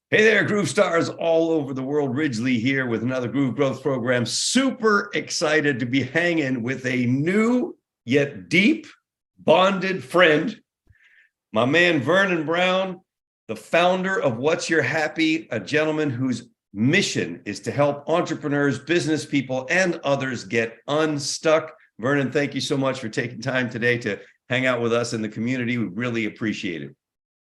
Hey there, Groove Stars all over the world. Ridgely here with another Groove Growth Program. Super excited to be hanging with a new yet deep bonded friend, my man Vernon Brown, the founder of Your Happi, a gentleman whose mission is to help entrepreneurs, business people, and others get unstuck. Vernon, thank you so much for taking time today to hang out with us in the community. We really appreciate it.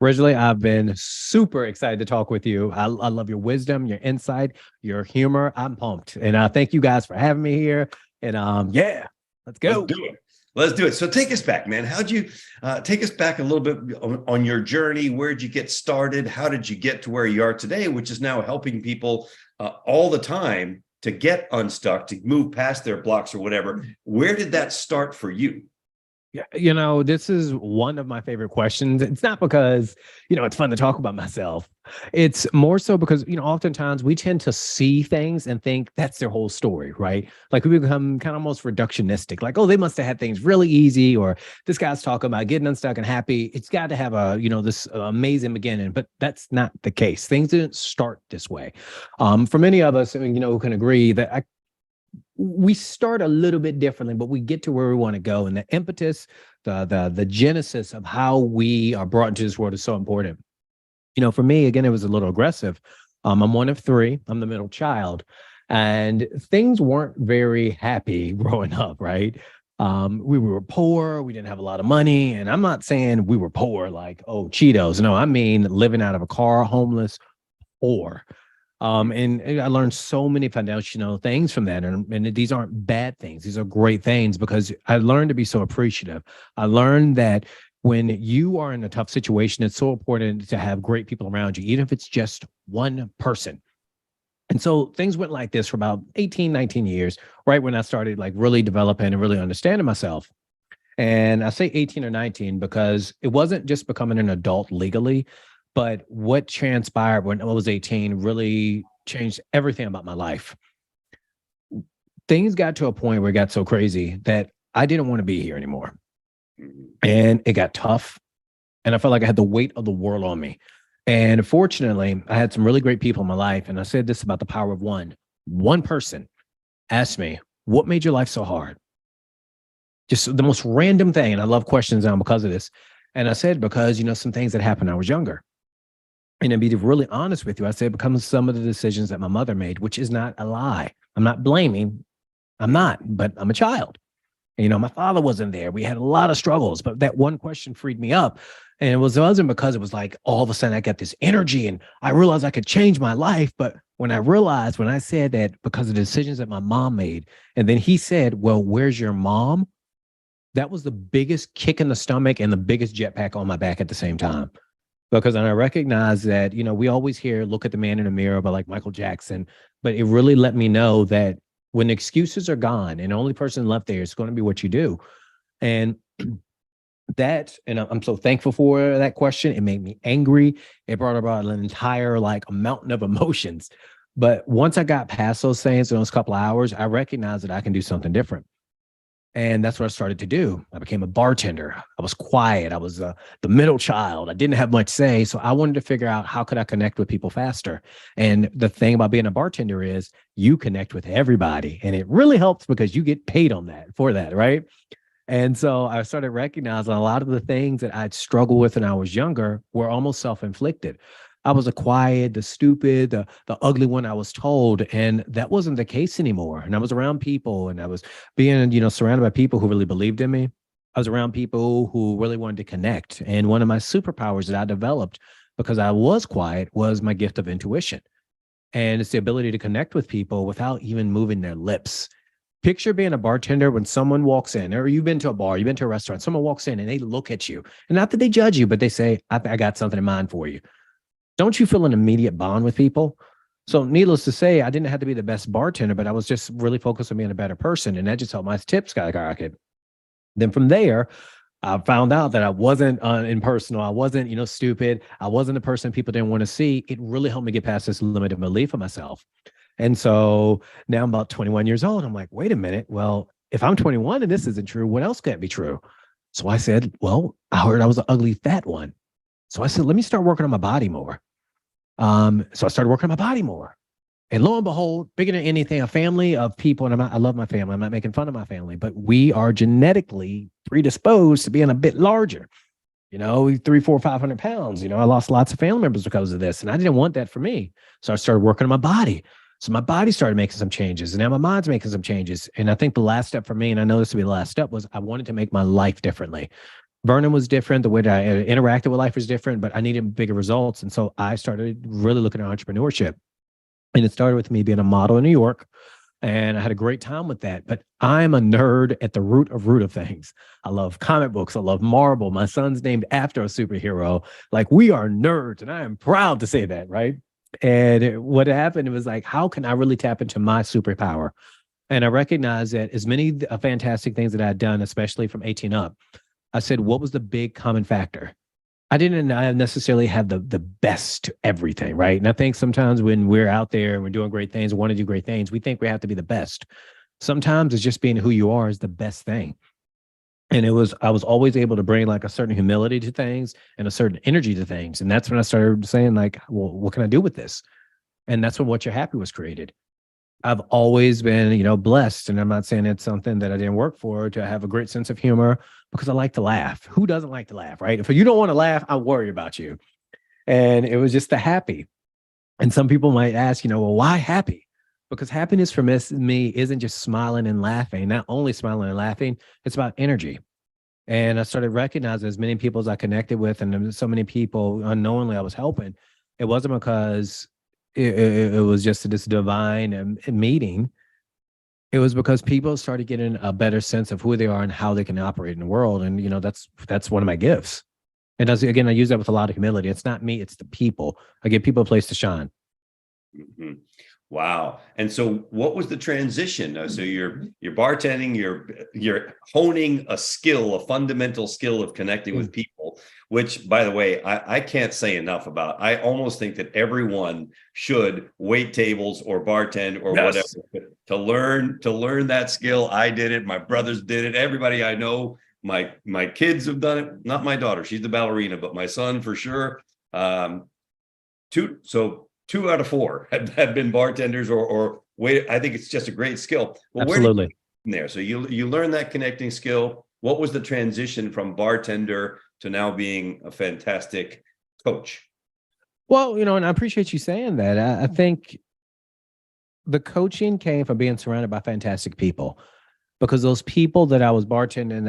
Originally, I've been super excited to talk with you. I love your wisdom, your insight, your humor. I'm pumped. And thank you guys for having me here. And yeah, let's go. Let's do it. Let's do it. So take us back, man. How'd you take us back a little bit on your journey? Where'd you get started? How did you get to where you are today, which is now helping people all the time to get unstuck, to move past their blocks or whatever? Where did that start for you? Yeah, this is one of my favorite questions. It's not because, it's fun to talk about myself. It's more so because, oftentimes we tend to see things and think that's their whole story, right? Like we become kind of almost reductionistic, like, oh, they must have had things really easy, or this guy's talking about getting unstuck and happy. It's got to have this amazing beginning, but that's not the case. Things didn't start this way. For many of us, who can agree that we start a little bit differently, but we get to where we want to go. And the impetus, the genesis of how we are brought into this world is so important. For me, again, it was a little aggressive. I'm one of three. I'm the middle child. And things weren't very happy growing up, right? We were poor. We didn't have a lot of money. And I'm not saying we were poor like, oh, Cheetos. No, I mean living out of a car, homeless, poor. And I learned so many foundational things from that. And these aren't bad things. These are great things because I learned to be so appreciative. I learned that when you are in a tough situation, it's so important to have great people around you, even if it's just one person. And so things went like this for about 18, 19 years, right when I started like really developing and really understanding myself. And I say 18 or 19 because it wasn't just becoming an adult legally, but what transpired when I was 18 really changed everything about my life. Things got to a point where it got so crazy that I didn't want to be here anymore. And it got tough. And I felt like I had the weight of the world on me. And fortunately, I had some really great people in my life. And I said this about the power of one. One person asked me, what made your life so hard? Just the most random thing. And I love questions now because of this. And I said, because, some things that happened when I was younger. And to be really honest with you, I said, because some of the decisions that my mother made, which is not a lie. I'm not blaming. I'm not, but I'm a child. And, my father wasn't there. We had a lot of struggles, but that one question freed me up. And it wasn't because it was like, all of a sudden I got this energy and I realized I could change my life. But when I said that because of the decisions that my mom made, and then he said, well, where's your mom? That was the biggest kick in the stomach and the biggest jetpack on my back at the same time. Because I recognize that, we always hear, look at the man in the mirror, but like Michael Jackson, but it really let me know that when excuses are gone and the only person left there is going to be what you do. And I'm so thankful for that question. It made me angry. It brought about an entire like a mountain of emotions. But once I got past those things in those couple of hours, I recognized that I can do something different. And that's what I started to do. I became a bartender. I was quiet. I was the middle child. I didn't have much say. So I wanted to figure out how could I connect with people faster. And the thing about being a bartender is you connect with everybody. And it really helps because you get paid for that, right? And so I started recognizing a lot of the things that I'd struggled with when I was younger were almost self-inflicted. I was the quiet, the stupid, the ugly one, I was told, and that wasn't the case anymore. And I was around people and I was being, surrounded by people who really believed in me. I was around people who really wanted to connect. And one of my superpowers that I developed because I was quiet was my gift of intuition. And it's the ability to connect with people without even moving their lips. Picture being a bartender when someone walks in, or you've been to a bar, you've been to a restaurant, someone walks in and they look at you. And not that they judge you, but they say, I got something in mind for you. Don't you feel an immediate bond with people? So needless to say, I didn't have to be the best bartender, but I was just really focused on being a better person. And that just helped my tips skyrocket. Then from there, I found out that I wasn't impersonal. I wasn't, stupid. I wasn't the person people didn't want to see. It really helped me get past this limited belief of myself. And so now I'm about 21 years old. I'm like, wait a minute. Well, if I'm 21 and this isn't true, what else can't be true? So I said, well, I heard I was an ugly fat one. So I said, let me start working on my body more. So I started working on my body more. And lo and behold, bigger than anything, a family of people, and I love my family. I'm not making fun of my family, but we are genetically predisposed to being a bit larger. 3, 4, 500 pounds. I lost lots of family members because of this, and I didn't want that for me. So I started working on my body. So my body started making some changes, and now my mind's making some changes. And I think the last step for me, and I know this will be the last step, was I wanted to make my life differently. Vernon was different. The way that I interacted with life was different, but I needed bigger results. And so I started really looking at entrepreneurship. And it started with me being a model in New York. And I had a great time with that. But I'm a nerd at the root of things. I love comic books. I love Marvel. My son's named after a superhero. Like, we are nerds. And I am proud to say that, right? And what happened, it was like, how can I really tap into my superpower? And I recognized that as many fantastic things that I had done, especially from 18 up, I said, what was the big common factor? I didn't necessarily have the best everything, right? And I think sometimes when we're out there and we're doing great things, want to do great things, we think we have to be the best. Sometimes it's just being who you are is the best thing. And I was always able to bring like a certain humility to things and a certain energy to things. And that's when I started saying like, well, what can I do with this? And that's when What Your Happi was created. I've always been, blessed. And I'm not saying it's something that I didn't work for, to have a great sense of humor, because I like to laugh. Who doesn't like to laugh, right? If you don't want to laugh, I worry about you. And it was just the happy. And some people might ask, well, why happy? Because happiness for me isn't just smiling and laughing. Not only smiling and laughing, it's about energy. And I started recognizing as many people as I connected with, and so many people unknowingly I was helping. It wasn't because it was just this divine meeting. It was because people started getting a better sense of who they are and how they can operate in the world. And, that's one of my gifts. And again, I use that with a lot of humility. It's not me, it's the people. I give people a place to shine. Mm-hmm. Wow. And so what was the transition? So you're bartending, you're honing a skill, a fundamental skill of connecting with people, which, by the way, I can't say enough about. I almost think that everyone should wait tables or bartend or whatever to learn that skill. I did it. My brothers did it. Everybody I know, my kids have done it. Not my daughter. She's the ballerina, but my son for sure. Two out of four have been bartenders or wait. I think it's just a great skill. Well, absolutely. Where did you there? So you learn that connecting skill. What was the transition from bartender to now being a fantastic coach? Well, and I appreciate you saying that. I think the coaching came from being surrounded by fantastic people, because those people that I was bartending,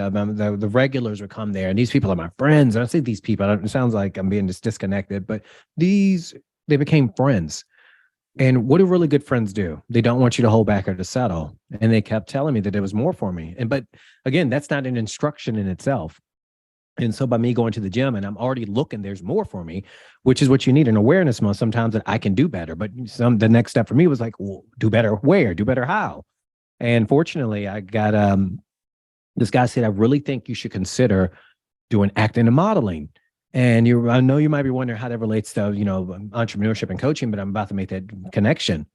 the regulars would come there, and these people are my friends. And I say these people, it sounds like I'm being disconnected, but they became friends. And what do really good friends do? They don't want you to hold back or to settle. And they kept telling me that there was more for me. But again, that's not an instruction in itself. And so by me going to the gym and I'm already looking, there's more for me, which is what you need, an awareness most sometimes that I can do better. But the next step for me was like, well, do better where? Do better how? And fortunately, I got this guy said, I really think you should consider doing acting and modeling. And I know you might be wondering how that relates to, entrepreneurship and coaching, but I'm about to make that connection.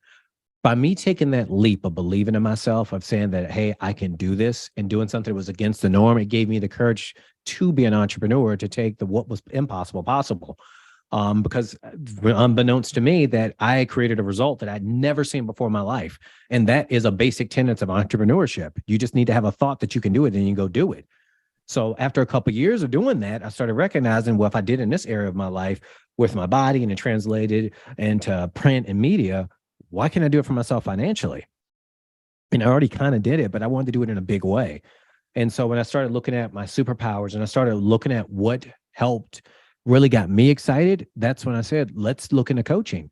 By me taking that leap of believing in myself, of saying that, hey, I can do this, and doing something that was against the norm, it gave me the courage to be an entrepreneur, to take what was impossible possible. Because unbeknownst to me, that I created a result that I'd never seen before in my life. And that is a basic tenet of entrepreneurship. You just need to have a thought that you can do it, and you go do it. So after a couple of years of doing that, I started recognizing, well, if I did in this area of my life with my body and it translated into print and media, why can't I do it for myself financially? And I already kind of did it, but I wanted to do it in a big way. And so when I started looking at my superpowers and I started looking at what helped, really got me excited, that's when I said, let's look into coaching.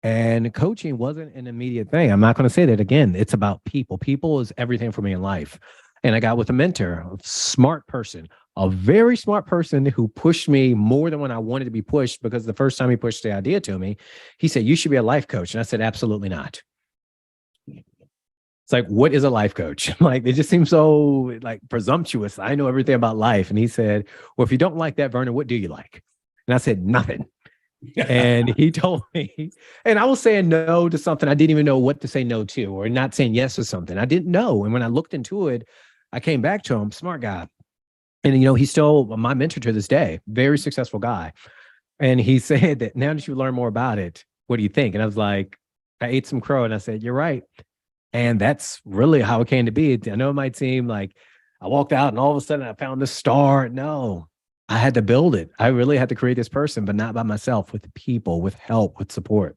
And coaching wasn't an immediate thing. I'm not going to say that again. It's about people. People is everything for me in life. And I got with a mentor, a smart person, a very smart person who pushed me more than when I wanted to be pushed, because the first time he pushed the idea to me, he said, you should be a life coach. And I said, absolutely not. It's like, what is a life coach? Like, it just seems so like presumptuous. I know everything about life. And he said, well, if you don't like that, Vernon, what do you like? And I said, nothing. And he told me, and I was saying no to something I didn't even know what to say no to, or not saying yes to something I didn't know. And when I looked into it, I came back to him, smart guy. And, he's still my mentor to this day, very successful guy. And he said that now that you learn more about it, what do you think? And I was like, I ate some crow and I said, you're right. And that's really how it came to be. I know it might seem like I walked out and all of a sudden I found this star. No, I had to build it. I really had to create this person, but not by myself, with people, with help, with support.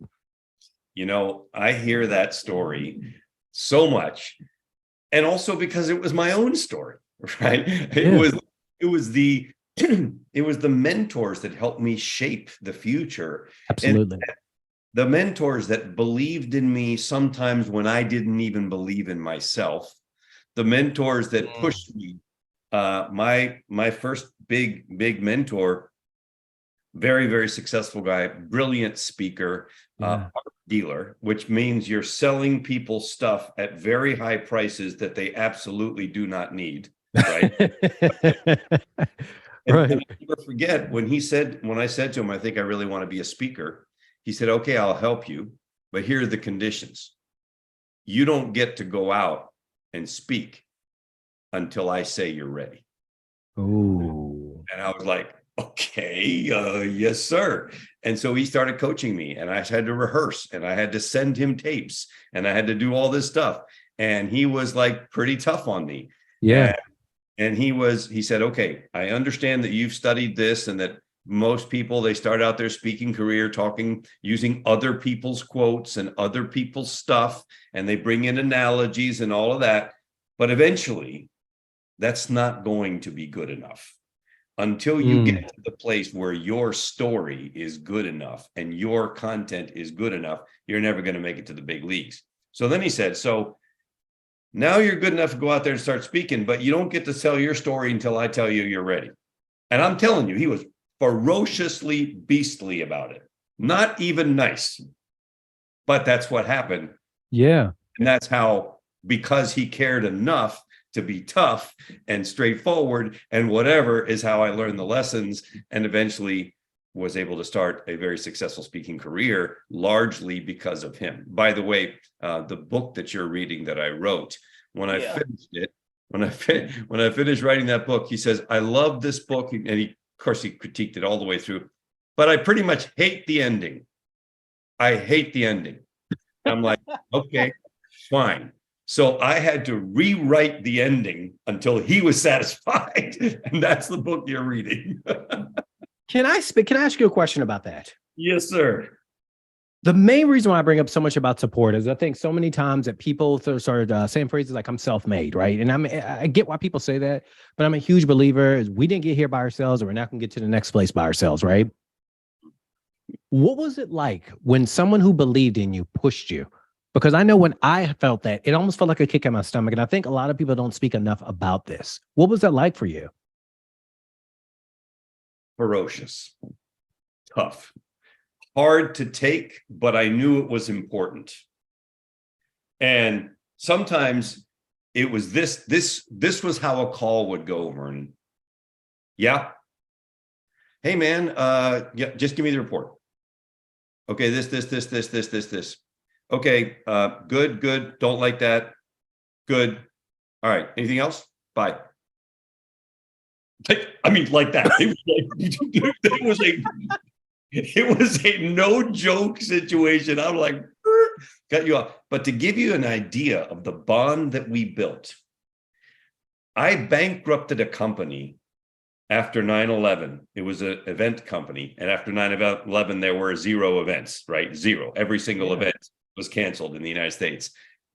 I hear that story so much. And also because it was my own story, right? It was the it was the mentors that helped me shape the future. Absolutely. And the mentors that believed in me sometimes when I didn't even believe in myself. The mentors that pushed me. My first big mentor, very, very successful guy, brilliant speaker, dealer, which means you're selling people stuff at very high prices that they absolutely do not need, right? And I'll never forget when I said to him, I think I really want to be a speaker. He said, okay, I'll help you, but here are the conditions. You don't get to go out and speak until I say you're ready. Oh. And I was like, okay, yes, sir. And so he started coaching me, and I had to rehearse, and I had to send him tapes, and I had to do all this stuff. And he was like pretty tough on me. Yeah. And he said, okay, I understand that you've studied this and that most people, they start out their speaking career using other people's quotes and other people's stuff, and they bring in analogies and all of that. But eventually, that's not going to be good enough. Until you get to the place where your story is good enough and your content is good enough, you're never going to make it to the big leagues. So then he said, so now you're good enough to go out there and start speaking, but you don't get to tell your story until I tell you you're ready. And I'm telling you, he was ferociously beastly about it. Not even nice. But that's what happened. Yeah. And that's how, because he cared enough to be tough and straightforward and whatever, is how I learned the lessons and eventually was able to start a very successful speaking career, largely because of him. By the way, the book that you're reading that I wrote, when I finished it, when I finished writing that book, he says, I love this book. And of course, he critiqued it all the way through, but I pretty much hate the ending. I hate the ending. I'm like, okay, fine. So I had to rewrite the ending until he was satisfied. And that's the book you're reading. Can I ask you a question about that? Yes, sir. The main reason why I bring up so much about support is I think so many times that people started saying phrases like I'm self-made, right? And I get why people say that, but I'm a huge believer we didn't get here by ourselves, or we're not going to get to the next place by ourselves, right? What was it like when someone who believed in you pushed you? Because I know when I felt that, it almost felt like a kick in my stomach. And I think a lot of people don't speak enough about this. What was that like for you? Ferocious, tough, hard to take, but I knew it was important. And sometimes it was this was how a call would go, Vernon. Yeah. Hey man, yeah, just give me the report. Okay, this. Okay, good. Don't like that. Good. All right. Anything else? Bye. Like that. It was a no joke situation. I'm like, cut you off. But to give you an idea of the bond that we built, I bankrupted a company after 9/11. It was an event company. And after 9/11, there were 0 events, right? 0. Every single event was canceled in the United States.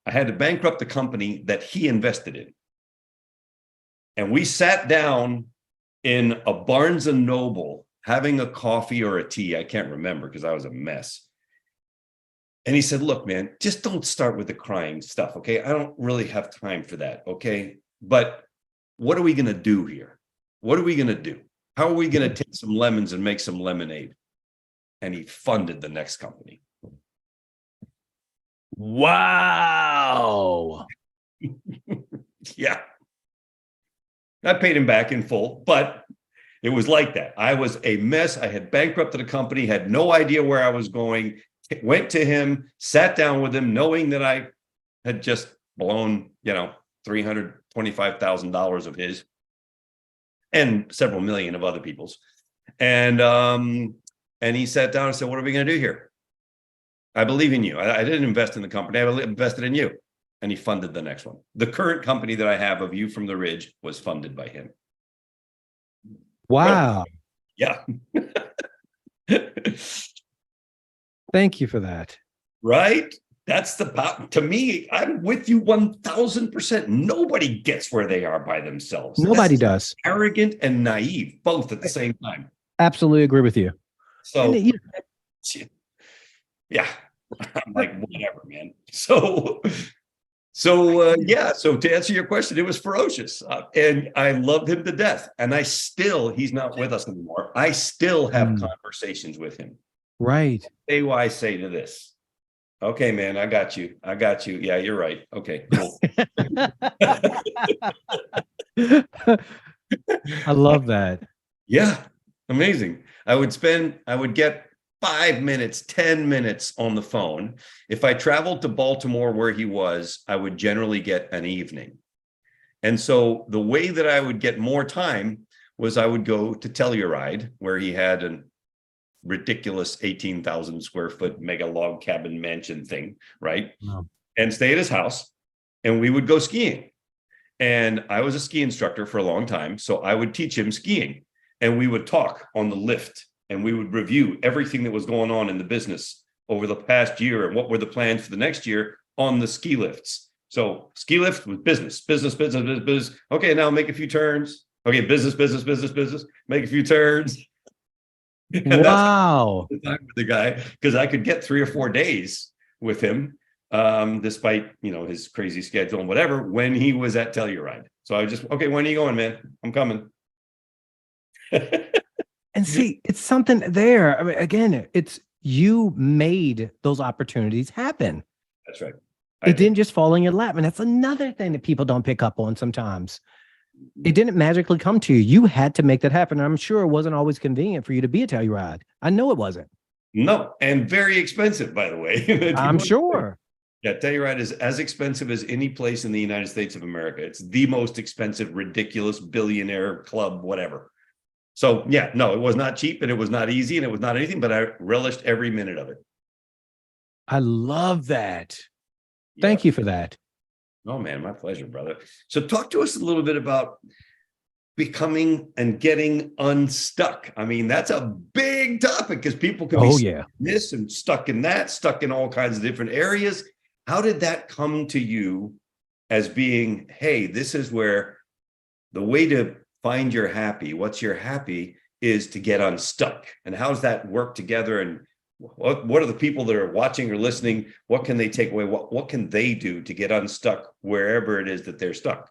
I had to bankrupt the company that he invested in. And we sat down in a Barnes and Noble having a coffee or a tea. I can't remember because I was a mess. And he said, look, man, just don't start with the crying stuff. Okay. I don't really have time for that. Okay. But what are we going to do here? What are we going to do? How are we going to take some lemons and make some lemonade? And he funded the next company. Wow. Yeah. I paid him back in full, but it was like that. I was a mess. I had bankrupted a company, had no idea where I was going, went to him, sat down with him, knowing that I had just blown, $325,000 of his and several million of other people's. And And he sat down and said, what are we going to do here? I believe in you. I didn't invest in the company. I invested in you. And he funded the next one. The current company that I have, of View from the Ridge, was funded by him. Wow. Yeah. Thank you for that. Right? That's to me, I'm with you 1000%. Nobody gets where they are by themselves. Nobody does. Arrogant and naive, both at the same time. Absolutely agree with you. So, yeah, I'm like, whatever, man. So to answer your question, it was ferocious. And I loved him to death. And he's not with us anymore. I still have conversations with him. Right. Say why I say to this. Okay, man, I got you. Yeah, you're right. Okay, cool. I love that. Yeah, amazing. I would get 5 minutes, 10 minutes on the phone. If I traveled to Baltimore where he was, I would generally get an evening. And so the way that I would get more time was I would go to Telluride, where he had an ridiculous 18,000 square foot mega log cabin mansion thing, right? Wow. And stay at his house, and we would go skiing. And I was a ski instructor for a long time, so I would teach him skiing, and we would talk on the lift, and we would review everything that was going on in the business over the past year and what were the plans for the next year on the ski lifts. So ski lift was business. Okay, now make a few turns. Okay, business, make a few turns. And wow. That's the time with the guy, because I could get 3 or 4 days with him, despite his crazy schedule and whatever, when he was at Telluride. So I was just, okay, when are you going, man? I'm coming. And see, it's something there. I mean, again, it's you made those opportunities happen. That's right. It didn't just fall in your lap. And that's another thing that people don't pick up on sometimes. It didn't magically come to you. You had to make that happen. And I'm sure it wasn't always convenient for you to be a Telluride. I know it wasn't. No, and very expensive, by the way. I'm sure. Yeah, Telluride is as expensive as any place in the United States of America. It's the most expensive, ridiculous billionaire club, whatever. So yeah, no, it was not cheap, and it was not easy, and it was not anything, but I relished every minute of it. I love that. Yeah. Thank you for that. Oh man, my pleasure, brother. So talk to us a little bit about becoming and getting unstuck. I mean, that's a big topic, because people can be stuck in this and stuck in that, stuck in all kinds of different areas. How did that come to you as being, hey, this is where the way to find your happy, what's your happy, is to get unstuck? And how does that work together? And what are the people that are watching or listening? What can they take away? What can they do to get unstuck wherever it is that they're stuck?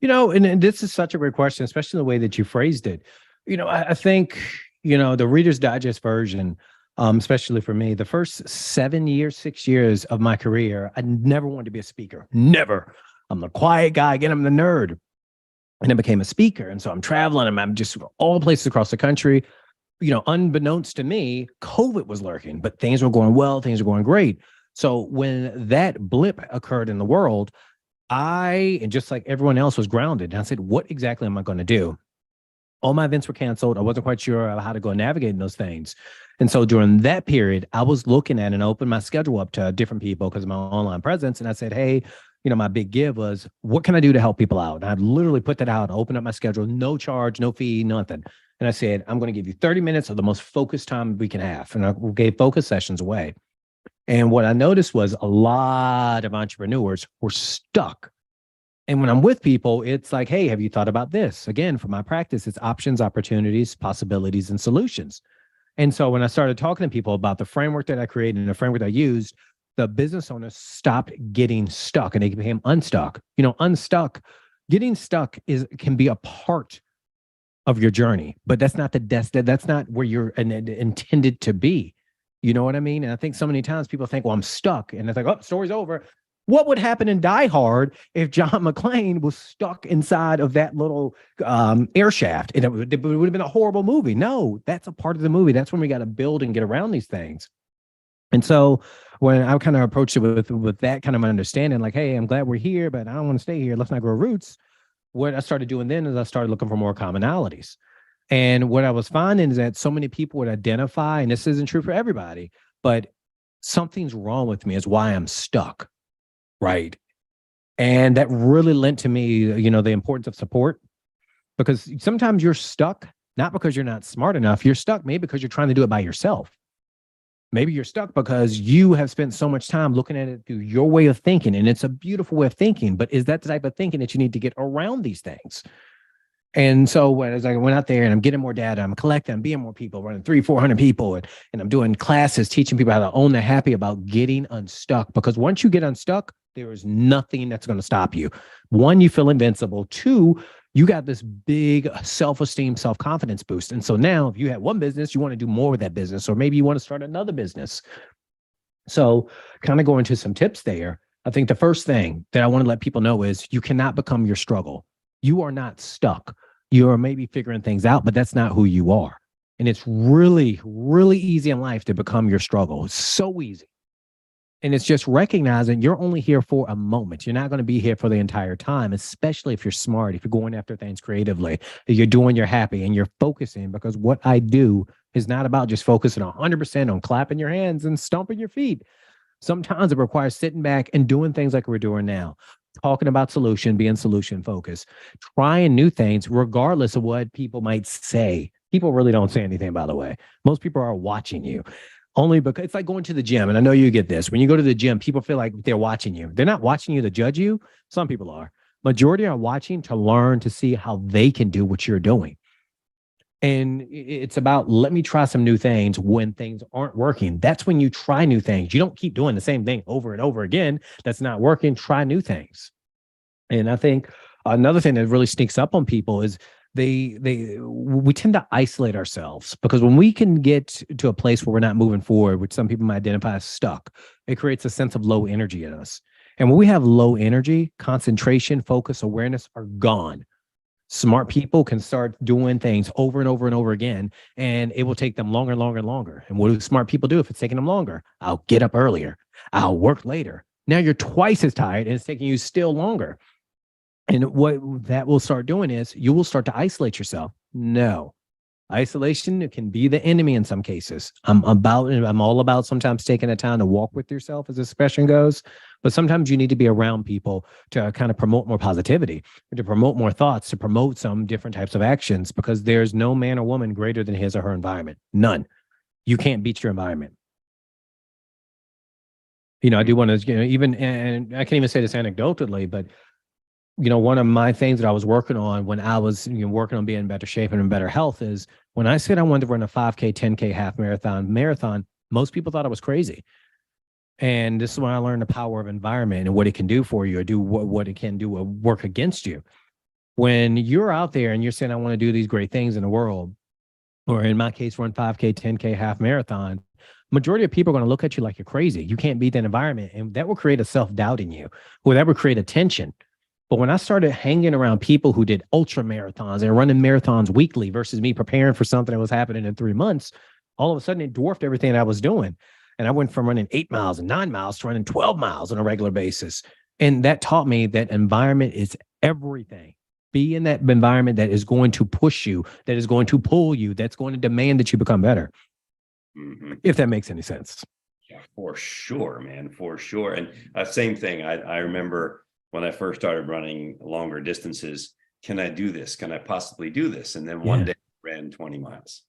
And this is such a great question, especially the way that you phrased it. I think, the Reader's Digest version, especially for me, the first 6 years of my career, I never wanted to be a speaker. Never. I'm the quiet guy. Again, I'm the nerd. And I became a speaker. And so I'm traveling, and I'm just all places across the country. Unbeknownst to me, COVID was lurking, but things were going well. Things were going great. So when that blip occurred in the world, and just like everyone else, was grounded. And I said, what exactly am I going to do? All my events were canceled. I wasn't quite sure how to go navigate those things. And so during that period, I was looking at and opened my schedule up to different people because of my online presence. And I said, hey, my big give was, what can I do to help people out? And I'd literally put that out, open up my schedule, no charge, no fee, nothing. And I said, I'm going to give you 30 minutes of the most focused time we can have. And I gave focus sessions away. And what I noticed was a lot of entrepreneurs were stuck. And when I'm with people, it's like, hey, have you thought about this? Again, for my practice, it's options, opportunities, possibilities, and solutions. And so when I started talking to people about the framework that I created and the framework I used, the business owners stopped getting stuck and they became unstuck. Getting stuck can be a part of your journey, but that's not that's not where you're intended to be. You know what I mean? And I think so many times people think, well, I'm stuck. And it's like, oh, story's over. What would happen in Die Hard if John McClane was stuck inside of that little air shaft? And it would have been a horrible movie. No, that's a part of the movie. That's when we got to build and get around these things. And so when I kind of approached it with that kind of understanding, like, hey, I'm glad we're here, but I don't want to stay here. Let's not grow roots. What I started doing then is I started looking for more commonalities. And what I was finding is that so many people would identify, and this isn't true for everybody, but something's wrong with me is why I'm stuck. Right. And that really lent to me, the importance of support, because sometimes you're stuck, not because you're not smart enough. You're stuck maybe because you're trying to do it by yourself. Maybe you're stuck because you have spent so much time looking at it through your way of thinking. And it's a beautiful way of thinking, but is that the type of thinking that you need to get around these things? And so as I went out there and I'm getting more data, I'm collecting, I'm being more people, running 300-400 people, and I'm doing classes, teaching people how to own their happy, about getting unstuck. Because once you get unstuck, there is nothing that's going to stop you. One, you feel invincible. Two, you got this big self-esteem, self-confidence boost. And so now if you have one business, you want to do more with that business, or maybe you want to start another business. So kind of go into some tips there. I think the first thing that I want to let people know is you cannot become your struggle. You are not stuck. You are maybe figuring things out, but that's not who you are. And it's really, really easy in life to become your struggle. It's so easy. And it's just recognizing you're only here for a moment. You're not going to be here for the entire time, especially if you're smart, if you're going after things creatively, that you're doing your happy and you're focusing, because what I do is not about just focusing 100% on clapping your hands and stomping your feet. Sometimes it requires sitting back and doing things like we're doing now, talking about solution, being solution focused, trying new things, regardless of what people might say. People really don't say anything, by the way. Most people are watching you. Only because it's like going to the gym. And I know you get this. When you go to the gym, people feel like they're watching you. They're not watching you to judge you. Some people are. Majority are watching to learn, to see how they can do what you're doing. And it's about, let me try some new things when things aren't working. That's when you try new things. You don't keep doing the same thing over and over again. That's not working. Try new things. And I think another thing that really sneaks up on people is we tend to isolate ourselves, because when we can get to a place where we're not moving forward, which some people might identify as stuck, it creates a sense of low energy in us. And when we have low energy, concentration, focus, awareness are gone. Smart people can start doing things over and over and over again, and it will take them longer and longer and longer. And what do smart people do if it's taking them longer? I'll get up earlier. I'll work later. Now you're twice as tired and it's taking you still longer. And what that will start doing is you will start to isolate yourself. No, isolation can be the enemy in some cases. I'm all about sometimes taking the time to walk with yourself, as the expression goes. But sometimes you need to be around people to kind of promote more positivity, to promote more thoughts, to promote some different types of actions, because there's no man or woman greater than his or her environment. None. You can't beat your environment. I do want to, even, and I can't even say this anecdotally, but one of my things that I was working on when I was working on being in better shape and in better health is when I said I wanted to run a 5K, 10K half marathon, most people thought I was crazy. And this is when I learned the power of environment and what it can do for you, or do what it can do, or work against you. When you're out there and you're saying, I want to do these great things in the world, or in my case, run 5K, 10K half marathon, majority of people are going to look at you like you're crazy. You can't beat that environment. And that will create a self-doubt in you, or that will create a tension. But when I started hanging around people who did ultra marathons and running marathons weekly versus me preparing for something that was happening in 3 months, all of a sudden it dwarfed everything that I was doing. And I went from running 8 miles and 9 miles to running 12 miles on a regular basis. And that taught me that environment is everything. Be in that environment that is going to push you, that is going to pull you, that's going to demand that you become better. Mm-hmm. If that makes any sense. Yeah, for sure, man, for sure. And same thing. I remember when I first started running longer distances, can I do this? Can I possibly do this? And then one day I ran 20 miles.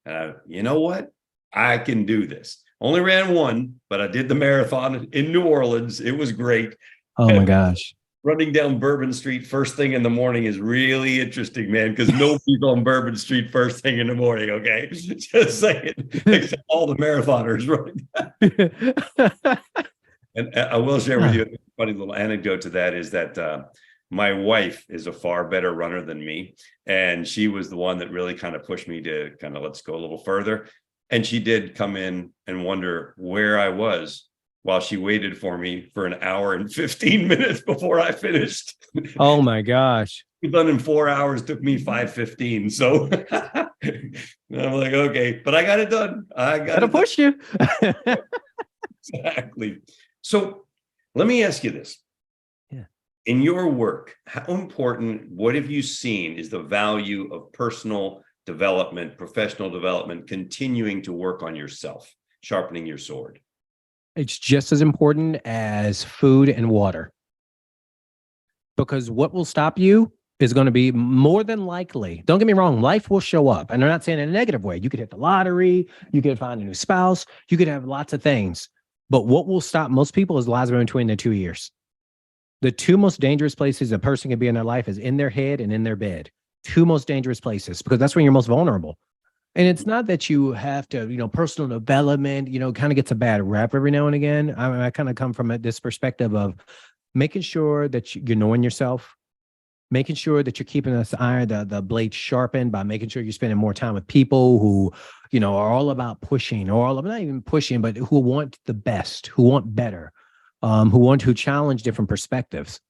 And you know what? I can do this. Only ran one, but I did the marathon in New Orleans. It was great. Oh my gosh. Running down Bourbon Street first thing in the morning is really interesting, man, because nobody's on Bourbon Street first thing in the morning, okay? Just saying, except all the marathoners running. And I will share with you a funny little anecdote to that is that my wife is a far better runner than me. And she was the one that really kind of pushed me to kind of let's go a little further. And she did come in and wonder where I was while she waited for me for an hour and 15 minutes before I finished. Oh my gosh. Done in 4 hours, took me 5:15. So I'm like, okay, but I got it done. I got to push you. Exactly. So let me ask you this. Yeah. In your work, how important, what have you seen is the value of personal development, professional development, continuing to work on yourself, sharpening your sword? It's just as important as food and water. Because what will stop you is going to be more than likely, don't get me wrong, life will show up. And I'm not saying in a negative way. You could hit the lottery, you could find a new spouse, you could have lots of things. But what will stop most people is lies between the 2 ears. The two most dangerous places a person can be in their life is in their head and in their bed. Two most dangerous places, because that's when you're most vulnerable. And it's not that you have to, personal development, kind of gets a bad rap every now and again. I kind of come from this perspective of making sure that you're knowing yourself, making sure that you're keeping the blade sharpened by making sure you're spending more time with people who, are all about pushing, or all about not even pushing, but who want the best, who want better, who challenge different perspectives,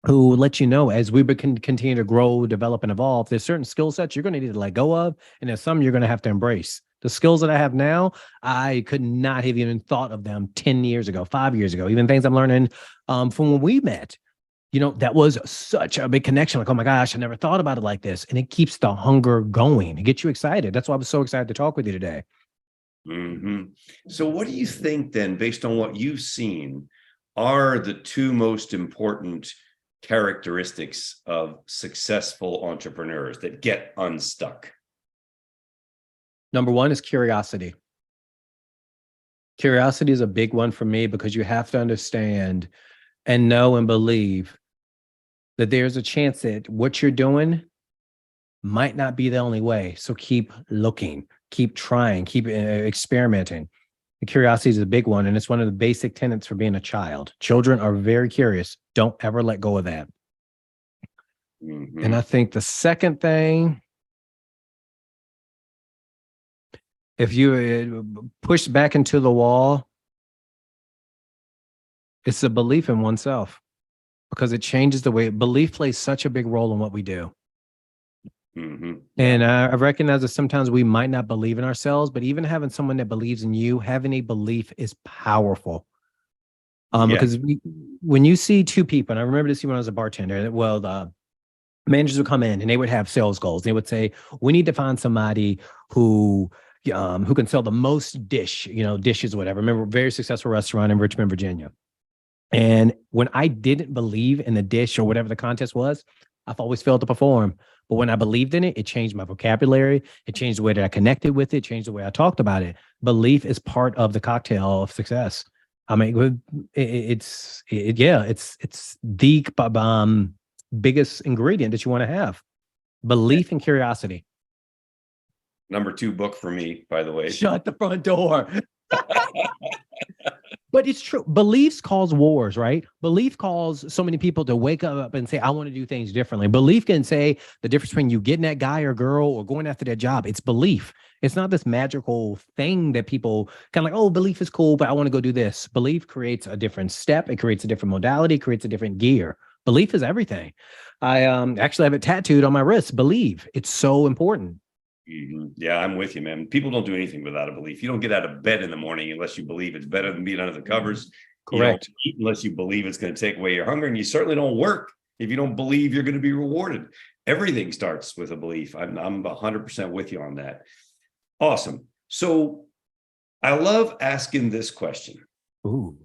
who let you know as we can continue to grow, develop, and evolve, there's certain skill sets you're going to need to let go of, and there's some you're going to have to embrace. The skills that I have now, I could not have even thought of them 10 years ago, 5 years ago, even things I'm learning from when we met. That was such a big connection. Like, oh my gosh, I never thought about it like this. And it keeps the hunger going. It gets you excited. That's why I was so excited to talk with you today. Mm-hmm. So what do you think then, based on what you've seen, are the two most important characteristics of successful entrepreneurs that get unstuck? Number one is curiosity. Curiosity is a big one for me because you have to understand and know and believe that there's a chance that what you're doing might not be the only way. So keep looking, keep trying, keep experimenting. The curiosity is a big one, and it's one of the basic tenets for being a child. Children are very curious. Don't ever let go of that. Mm-hmm. And I think the second thing, if you push back into the wall, it's a belief in oneself, because it changes the way belief plays such a big role in what we do. Mm-hmm. And I recognize that sometimes we might not believe in ourselves, but even having someone that believes in you, having a belief is powerful. Because when you see two people, and I remember this when I was a bartender, the managers would come in and they would have sales goals. They would say, we need to find somebody who can sell the most dishes, whatever. I remember a very successful restaurant in Richmond, Virginia. And when I didn't believe in the dish or whatever the contest was, I've always failed to perform. But when I believed in it, it changed my vocabulary. It changed the way that I connected with it, changed the way I talked about it. Belief is part of the cocktail of success. I mean, it's the biggest ingredient that you want to have. Belief and curiosity. Number 2 book for me, by the way. Shut the front door. But it's true. Beliefs cause wars, right? Belief calls so many people to wake up and say, I want to do things differently. Belief can say the difference between you getting that guy or girl or going after that job. It's belief. It's not this magical thing that people kind of like, oh, belief is cool, but I want to go do this. Belief creates a different step. It creates a different modality, creates a different gear. Belief is everything. I actually have it tattooed on my wrist. Believe. It's so important. Mm-hmm. Yeah, I'm with you, man. People don't do anything without a belief. You don't get out of bed in the morning unless you believe it's better than being under the covers. Correct. You don't eat unless you believe it's going to take away your hunger, and you certainly don't work if you don't believe you're going to be rewarded. Everything starts with a belief. I'm 100% with you on that. Awesome. So I love asking this question. Ooh.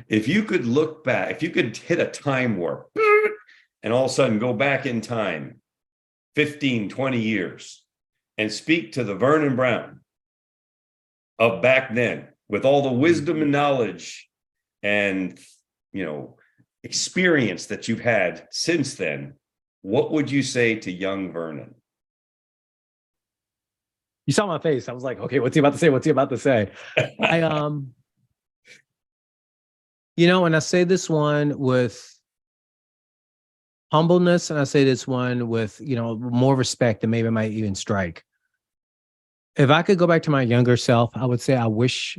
If you could look back, if you could hit a time warp and all of a sudden go back in time 15, 20 years and speak to the Vernon Brown of back then with all the wisdom and knowledge and, experience that you've had since then, what would you say to young Vernon? You saw my face. I was like, okay, what's he about to say? What's he about to say? And I say this one with humbleness, and I say this one with, more respect than maybe might even strike. If I could go back to my younger self, I would say I wish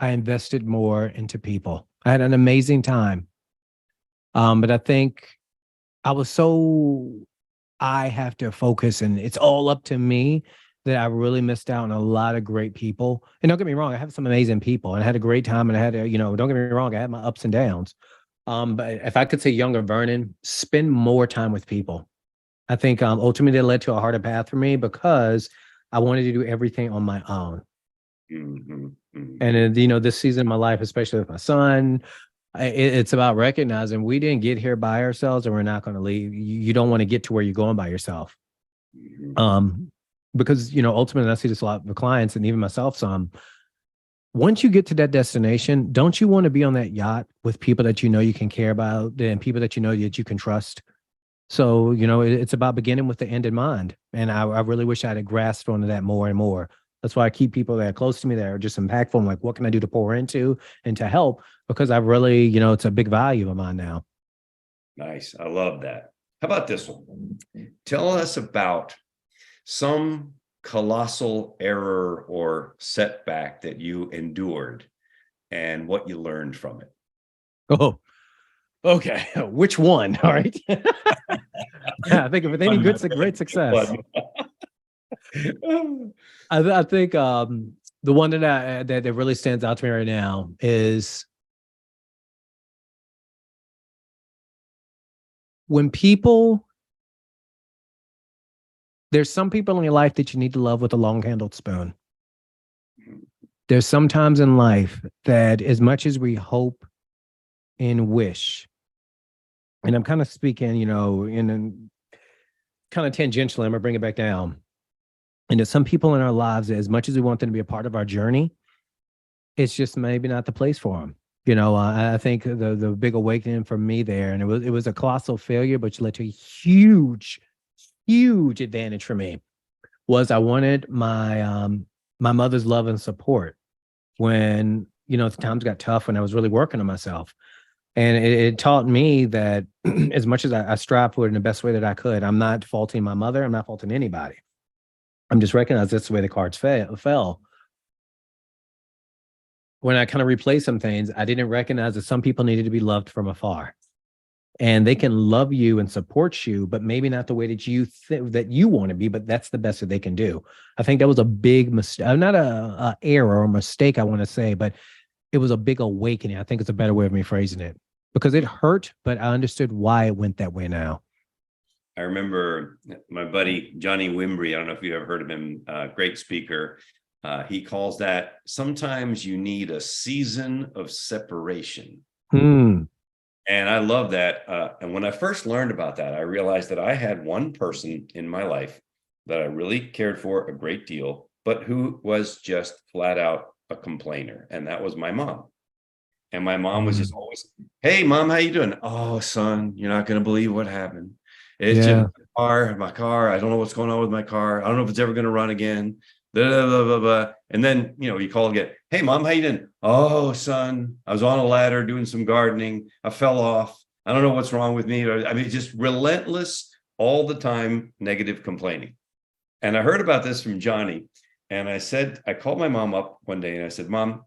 I invested more into people. I had an amazing time. But I think I have to focus and it's all up to me, that I really missed out on a lot of great people. And don't get me wrong, I have some amazing people and I had a great time, and I had don't get me wrong, I had my ups and downs. But if I could say younger Vernon, spend more time with people. I think ultimately it led to a harder path for me because I wanted to do everything on my own. Mhm, mhm. And this season of my life, especially with my son, it's about recognizing we didn't get here by ourselves, and we're not going to leave. You don't want to get to where you're going by yourself. Mhm. Because ultimately I see this a lot with clients and even myself some. Once you get to that destination, don't you want to be on that yacht with people that you can care about and people that that you can trust? So, it's about beginning with the end in mind. And I really wish I had grasped onto that more and more. That's why I keep people that are close to me that are just impactful. I'm like, what can I do to pour into and to help? Because I've really, it's a big value of mine now. Nice. I love that. How about this one? Tell us about some colossal error or setback that you endured and what you learned from it. Oh, okay. Which one? All right. I think if it's any good, great success. I think the one that really stands out to me right now is when there's some people in your life that you need to love with a long-handled spoon. There's sometimes in life that as much as we hope and wish, and I'm kind of speaking, in kind of tangentially, I'm gonna bring it back down. And there's some people in our lives that as much as we want them to be a part of our journey, it's just maybe not the place for them. I think the big awakening for me there, and it was a colossal failure, but it led to a huge advantage for me. Was I wanted my mother's love and support when the times got tough, when I was really working on myself, and it taught me that as much as I strive for it in the best way that I could, I'm not faulting my mother. I'm not faulting anybody. I'm just recognizing that's the way the cards fell. When I kind of replaced some things, I didn't recognize that some people needed to be loved from afar. And they can love you and support you, but maybe not the way that you think that you want to be, but that's the best that they can do. I think that was a big mistake, not a error or mistake, I want to say, but it was a big awakening. I think it's a better way of me phrasing it because it hurt, but I understood why it went that way now. I remember my buddy Johnny Wimbry. I don't know if you ever heard of him. Great speaker. He calls that sometimes you need a season of separation. Hmm. And I love that. And when I first learned about that, I realized that I had one person in my life that I really cared for a great deal, but who was just flat out a complainer. And that was my mom. And my mom was just always, "Hey, mom, how you doing?" "Oh, son, you're not going to believe what happened. It's just Yeah. my car. I don't know what's going on with my car. I don't know if it's ever going to run again. Blah, blah, blah, blah, blah." And then, you call again. "Hey, mom, how you doing?" "Oh, son, I was on a ladder doing some gardening. I fell off. I don't know what's wrong with me." I mean, just relentless all the time, negative complaining. And I heard about this from Johnny. And I called my mom up one day and I said, "Mom,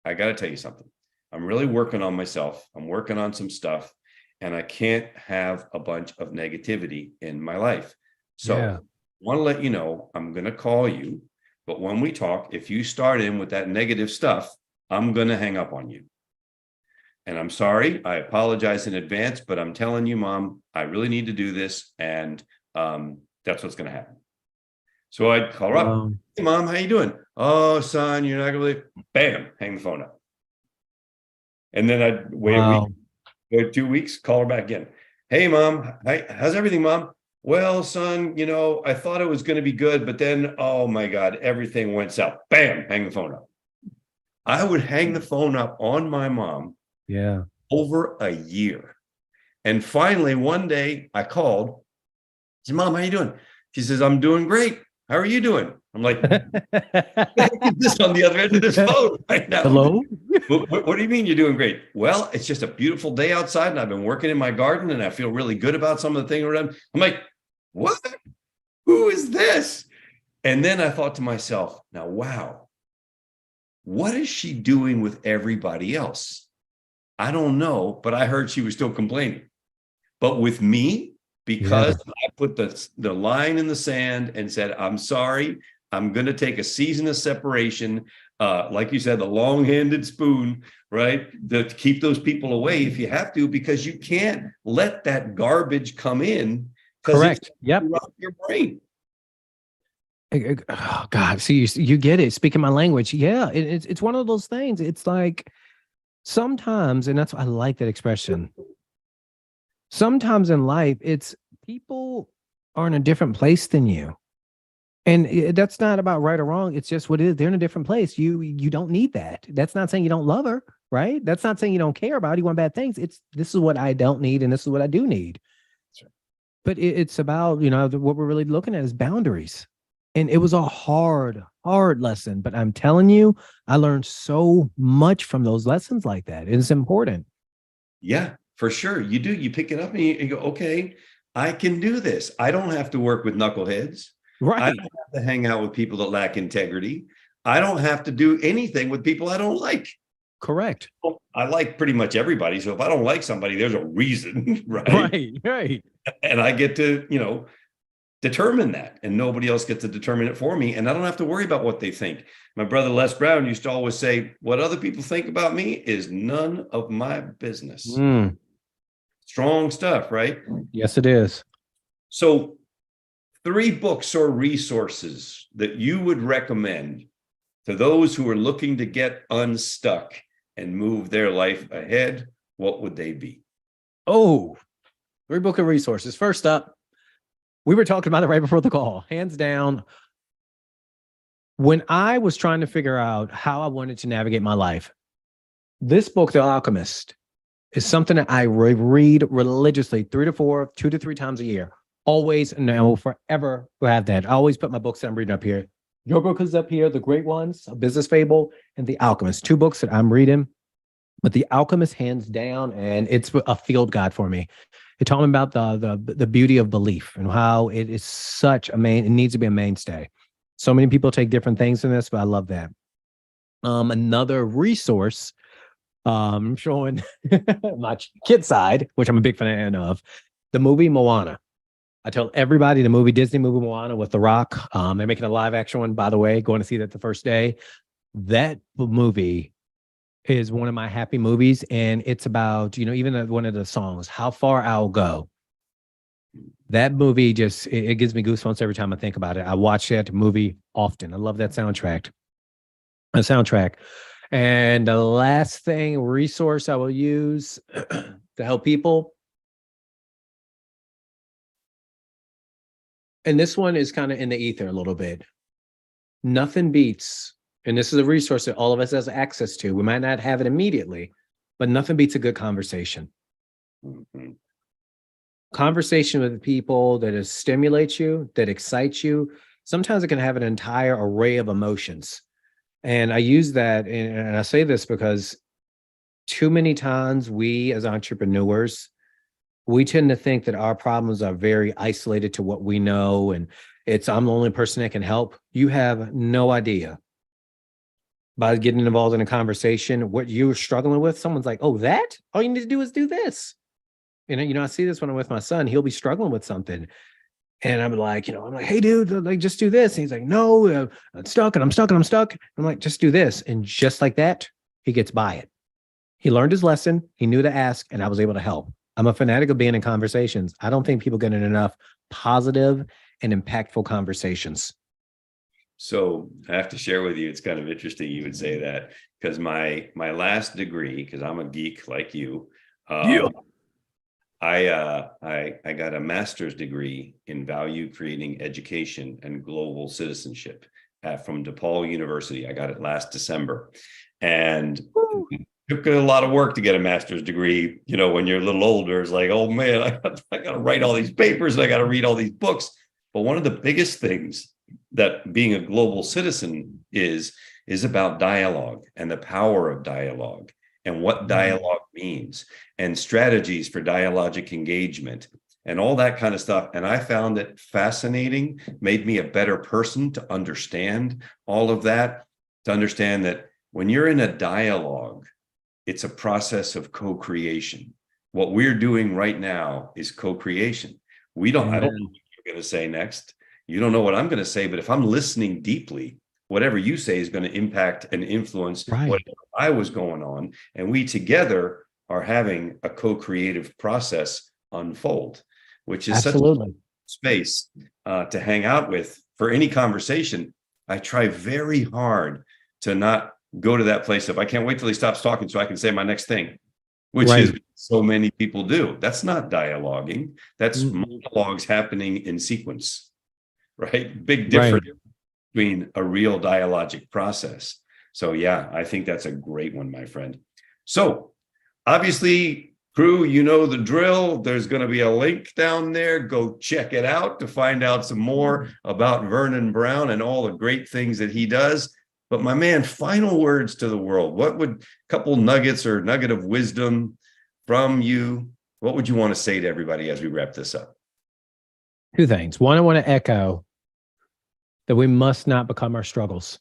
I got to tell you something. I'm really working on myself. I'm working on some stuff, and I can't have a bunch of negativity in my life. So Yeah. I want to let you know I'm going to call you. But when we talk, if you start in with that negative stuff, I'm going to hang up on you. And I'm sorry. I apologize in advance, but I'm telling you, Mom, I really need to do this. And that's what's going to happen." So I'd call her up. Wow. "Hey, Mom, how you doing?" "Oh, son, you're not going to believe." Bam, hang the phone up. And then I'd wait a week, Wow. wait 2 weeks, call her back again. "Hey, Mom, how's everything, Mom?" "Well, son, I thought it was going to be good, but then, oh my God, everything went south." Bam, hang the phone up. I would hang the phone up on my mom Yeah. over a year. And finally, one day I called. I said, "Mom, how you doing?" She says, "I'm doing great. How are you doing?" I'm like, this on the other end of this phone right now. Hello? What do you mean you're doing great?" "Well, it's just a beautiful day outside and I've been working in my garden and I feel really good about some of the things around." I'm like, "What? Who is this?" And then I thought to myself, now, wow, what is she doing with everybody else? I don't know, but I heard she was still complaining. But with me, Yeah. because I put the line in the sand and said, "I'm sorry, I'm going to take a season of separation." Like you said, the long-handed spoon, right? To keep those people away if you have to, because you can't let that garbage come in because it's Correct. Yep. throughout your brain. Oh God, see, you get it. Speaking my language. Yeah, it's one of those things. It's like sometimes, and that's why I like that expression. Sometimes in life, it's people are in a different place than you. And that's not about right or wrong. It's just what it is. They're in a different place. You don't need that. That's not saying you don't love her, right? That's not saying you don't care about her. You want bad things. It's this is what I don't need, and this is what I do need. But it's about, what we're really looking at is boundaries. And it was a hard lesson. But I'm telling you, I learned so much from those lessons like that. It's important. Yeah, for sure. You do. You pick it up and you go, okay, I can do this. I don't have to work with knuckleheads. I Right. don't have to hang out with people that lack integrity. I don't have to do anything with people I don't like. Correct. I like pretty much everybody. So if I don't like somebody, there's a reason, right? Right. And I get to, determine that, and nobody else gets to determine it for me. And I don't have to worry about what they think. My brother Les Brown used to always say, what other people think about me is none of my business. Strong stuff, right? Yes, it is. So 3 books or resources that you would recommend to those who are looking to get unstuck and move their life ahead, what would they be? Oh, 3 book of resources. First up, we were talking about it right before the call. Hands down, when I was trying to figure out how I wanted to navigate my life, this book, The Alchemist, is something that I read religiously 2 to 3 times a year. Always, and I will forever have that. I always put my books that I'm reading up here. Your book is up here, The Great Ones, A Business Fable, and The Alchemist. 2 books that I'm reading, but The Alchemist, hands down, and it's a field guide for me. It taught me about the beauty of belief and how it is it needs to be a mainstay. So many people take different things in this, but I love that. Another resource, showing my kid side, which I'm a big fan of, the movie Moana. I tell everybody the Disney movie Moana with The Rock. They're making a live action one, by the way, going to see that the first day. That movie is one of my happy movies. And it's about, even one of the songs, How Far I'll Go. That movie it gives me goosebumps every time I think about it. I watch that movie often. I love that soundtrack. And the last resource I will use to help people. And this one is kind of in the ether a little bit. Nothing beats, and this is a resource that all of us has access to. We might not have it immediately, but nothing beats a good conversation. Mm-hmm. Conversation with people that stimulates you, that excites you. Sometimes it can have an entire array of emotions. And I use that, and I say this because too many times we as entrepreneurs, we tend to think that our problems are very isolated to what we know, and I'm the only person that can help. You have no idea. By getting involved in a conversation, what you're struggling with, someone's like, oh, that? All you need to do is do this. And, I see this when I'm with my son. He'll be struggling with something. And I'm like, hey, dude, like, just do this. And he's like, no, I'm stuck and I'm stuck and I'm stuck. I'm like, just do this. And just like that, he gets by it. He learned his lesson. He knew to ask, and I was able to help. I'm a fanatic of being in conversations. I don't think people get in enough positive and impactful conversations. So I have to share with you, it's kind of interesting you would say that, because my last degree, because I'm a geek like you, I got a master's degree in value creating education and global citizenship from DePaul University. I got it last December, and it took a lot of work to get a master's degree. When you're a little older, it's like, oh man, I got to write all these papers and I got to read all these books. But one of the biggest things that being a global citizen is about dialogue and the power of dialogue and what dialogue means and strategies for dialogic engagement and all that kind of stuff. And I found it fascinating, made me a better person to understand all of that, to understand that when you're in a dialogue, it's a process of co-creation. What we're doing right now is co-creation. I don't know what you're going to say next. You don't know what I'm going to say, but if I'm listening deeply, whatever you say is going to impact and influence what I was going on. And we together are having a co-creative process unfold, which is absolutely space to hang out with for any conversation, I try very hard to not go to that place of I can't wait till he stops talking so I can say my next thing, which is so many people do. That's not dialoguing. That's monologues happening in sequence, right? Big difference between a real dialogic process. So yeah, I think that's a great one, my friend. So obviously, crew, you know the drill. There's going to be a link down there. Go check it out to find out some more about Vernon Brown and all the great things that he does. But my man, final words to the world. What would a couple nuggets or nugget of wisdom from you? What would you want to say to everybody as we wrap this up? Two things. One, I want to echo that we must not become our struggles.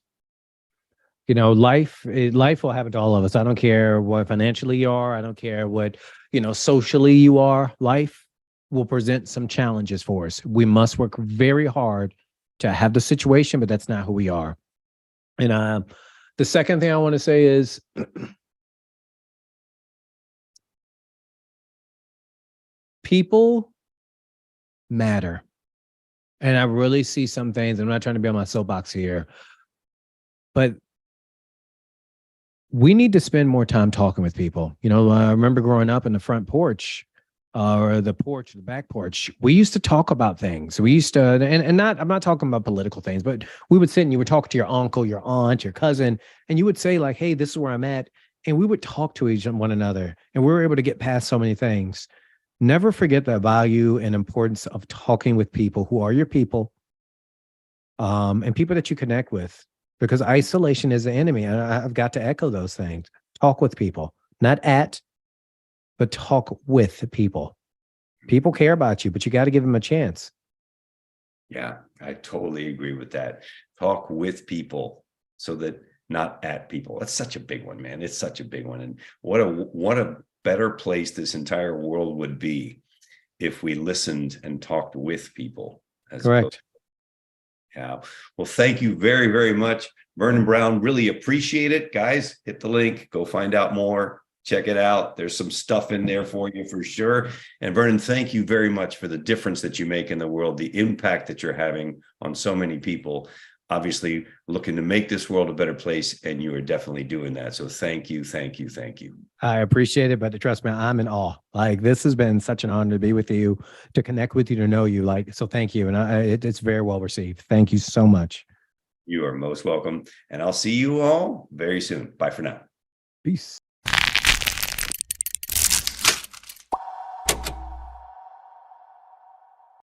You know, life will happen to all of us. I don't care what financially you are. I don't care what, socially you are. Life will present some challenges for us. We must work very hard to have the situation, but that's not who we are. And the second thing I want to say is people matter. And I really see some things. I'm not trying to be on my soapbox here, but we need to spend more time talking with people. I remember growing up in the front porch or the back porch. We used to talk about things. We used to, I'm not talking about political things, but we would sit and you would talk to your uncle, your aunt, your cousin, and you would say like, hey, this is where I'm at. And we would talk to one another and we were able to get past so many things. Never forget the value and importance of talking with people who are your people, and people that you connect with, because isolation is the enemy. And I've got to echo those things. Talk with people, not at, but talk with people. People care about you, but you got to give them a chance. Yeah, I totally agree with that. Talk with people so that not at people. That's such a big one, man. It's such a big one. And what a better place this entire world would be if we listened and talked with people. Correct. Yeah. Well, thank you very, very much, Vernon Brown. Really appreciate it. Guys, hit the link, go find out more. Check it out. There's some stuff in there for you for sure. And Vernon, thank you very much for the difference that you make in the world, the impact that you're having on so many people. Obviously looking to make this world a better place, and you are definitely doing that. So thank you, thank you, thank you. I appreciate it, but trust me, I'm in awe. Like, this has been such an honor to be with you, to connect with you, to know you. So thank you. And it's very well received. Thank you so much. You are most welcome. And I'll see you all very soon. Bye for now. Peace.